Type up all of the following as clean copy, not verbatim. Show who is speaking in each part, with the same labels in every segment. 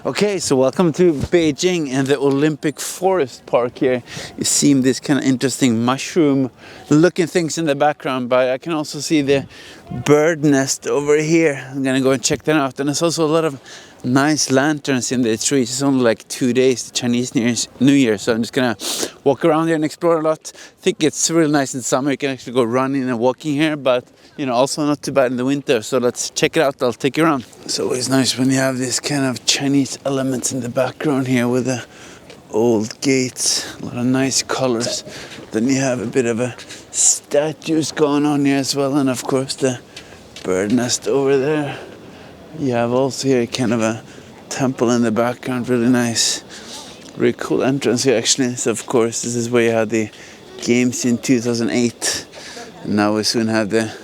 Speaker 1: Okay, so welcome to Beijing and the Olympic Forest Park here. You see this kind of interesting mushroom looking things in the background, but I can also see the bird nest over here. I'm gonna go and check that out. And there's also a lot of nice lanterns in the trees. It's only like 2 days, the Chinese New Year, so I'm just gonna walk around here and explore a lot. I think it's really nice in summer. You can actually go running and walking here, but you know, also not too bad in the winter. So let's check it out. I'll take you around. It's always nice when you have this kind of Chinese elements in the background here with the old gates, a lot of nice colors. Then you have a bit of a statues going on here as well, and of course the bird nest over there. You have also here kind of a temple in the background, really nice. Really cool entrance here actually. So of course this is where you had the games in 2008. And now we soon have the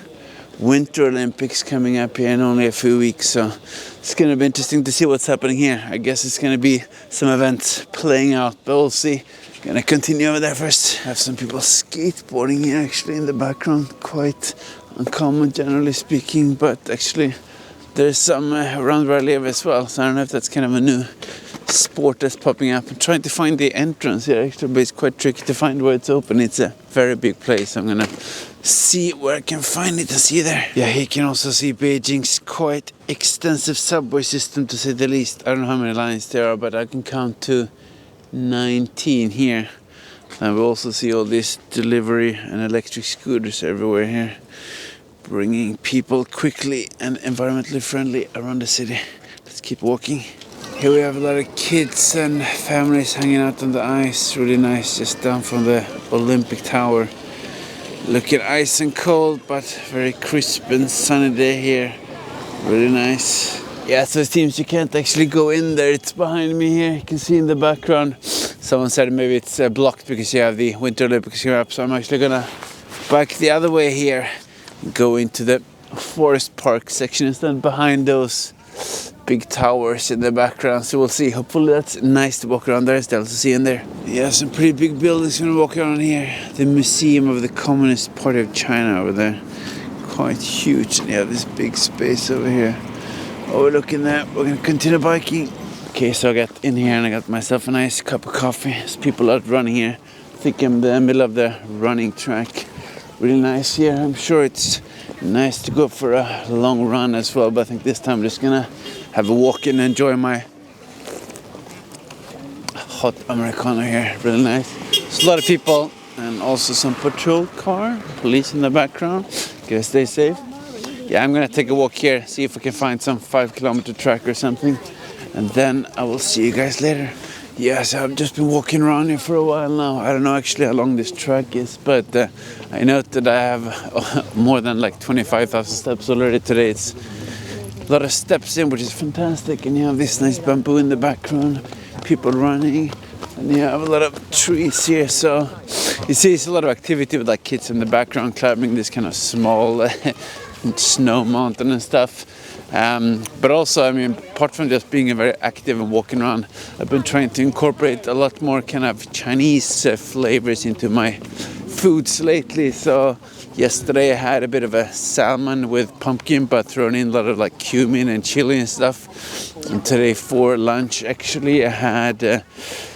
Speaker 1: Winter Olympics coming up here in only a few weeks. So it's going to be interesting to see what's happening here. I guess it's going to be some events playing out, but we'll see. Going to continue over there first. Have some people skateboarding here actually in the background. Quite uncommon generally speaking, but actually there's some around where I live as well, so I don't know if that's kind of a new sport that's popping up. I'm trying to find the entrance here actually, but it's quite tricky to find where it's open. It's a very big place. I'm gonna see where I can find it and see you there. Yeah, here you can also see Beijing's quite extensive subway system, to say the least. I don't know how many lines there are, but I can count to 19 here. And we also see all these delivery and electric scooters everywhere here, bringing people quickly and environmentally friendly around the city. Let's keep walking. Here we have a lot of kids and families hanging out on the ice. Really nice, just down from the Olympic Tower. Looking ice and cold, but very crisp and sunny day here. Really nice. Yeah, so it seems you can't actually go in there. It's behind me here. You can see in the background. Someone said maybe it's blocked because you have the Winter Olympics here up. So I'm actually gonna bike the other way here, go into the forest park section instead, behind those big towers in the background. So we'll see. Hopefully that's nice to walk around there still, to see in there. Yeah, some pretty big buildings gonna walk around here. The Museum of the Communist Party of China over there, quite huge. And you have this big space over here overlooking that. We're gonna continue biking. Okay, so I got in here and I got myself a nice cup of coffee. There's people out running here. I think I'm in the middle of the running track. Really nice here. I'm sure it's nice to go for a long run as well, but I think this time I'm just gonna have a walk and enjoy my hot Americano here. Really nice. There's a lot of people and also some patrol car, police in the background. Gotta stay safe. Yeah, I'm gonna take a walk here, see if I can find some 5-kilometer track or something, and then I will see you guys later. Yeah, so I've just been walking around here for a while now. I don't know actually how long this track is, but I note that I have more than like 25,000 steps already today. It's a lot of steps in, which is fantastic. And you have this nice bamboo in the background, people running, and you have a lot of trees here. So you see it's a lot of activity with like kids in the background climbing this kind of small snow mountain and stuff. But also, I mean, apart from just being very active and walking around, I've been trying to incorporate a lot more kind of Chinese flavors into my foods lately. So yesterday I had a bit of a salmon with pumpkin, but thrown in a lot of like cumin and chili and stuff. And today for lunch, actually, I had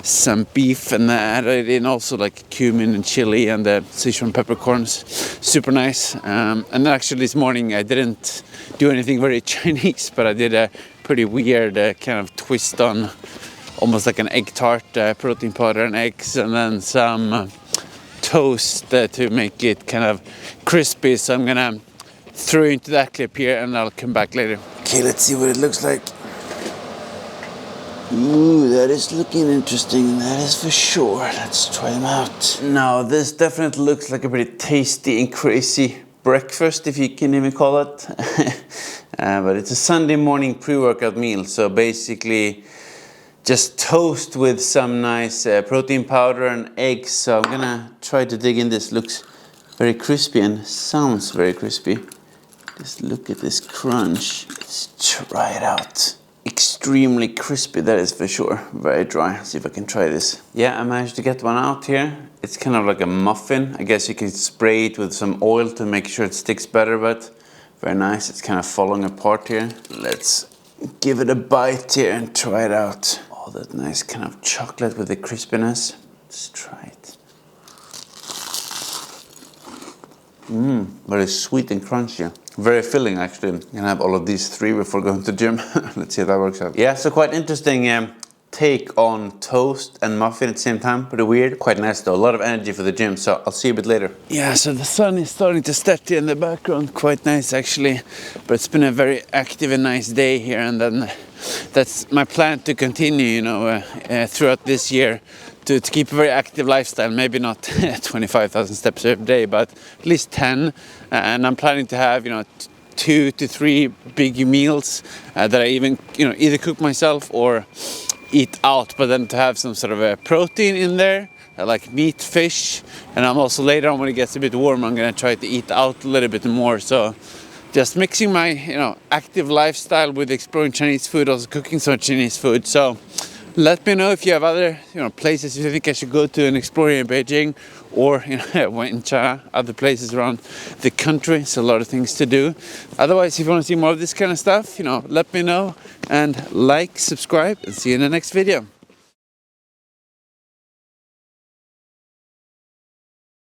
Speaker 1: some beef, and I added in also like cumin and chili and the Sichuan peppercorns. Super nice. And then actually this morning I didn't do anything very Chinese, but I did a pretty weird kind of twist on almost like an egg tart, protein powder and eggs, and then some toast to make it kind of crispy. So I'm gonna throw into that clip here and I'll come back later. Okay, let's see what it looks like. Ooh, that is looking interesting, that is for sure. Let's try them out. Now, this definitely looks like a pretty tasty and crazy breakfast, if you can even call it. But it's a Sunday morning pre-workout meal, so basically just toast with some nice protein powder and eggs. So I'm gonna try to dig in. This looks very crispy and sounds very crispy. Just look at this crunch. Let's try it out. Extremely crispy, that is for sure. Very dry. See if I can try this. Yeah, I managed to get one out here. It's kind of like a muffin. I guess you can spray it with some oil to make sure it sticks better, but very nice. It's kind of falling apart here. Let's give it a bite here and try it out. All that nice kind of chocolate with the crispiness. Let's try it. Very sweet and crunchy. Very filling, actually. I'm gonna have all of these 3 before going to the gym. Let's see if that works out. Yeah, so quite interesting take on toast and muffin at the same time. Pretty weird. Quite nice though. A lot of energy for the gym, so I'll see you a bit later. Yeah, so the sun is starting to set here in the background. Quite nice, actually. But it's been a very active and nice day here, and then that's my plan to continue, you know, throughout this year. To keep a very active lifestyle, maybe not 25,000 steps every day, but at least 10. And I'm planning to have, you know, 2 to 3 big meals that I even, you know, either cook myself or eat out, but then to have some sort of a protein in there, like meat, fish. And I'm also later on, when it gets a bit warmer, I'm gonna try to eat out a little bit more. So just mixing my, you know, active lifestyle with exploring Chinese food, also cooking some Chinese food. So let me know if you have other, you know, places you think I should go to and explore here in Beijing, or, you know, in China, other places around the country. It's a lot of things to do. Otherwise, if you want to see more of this kind of stuff, you know, let me know, and like, subscribe, and see you in the next video.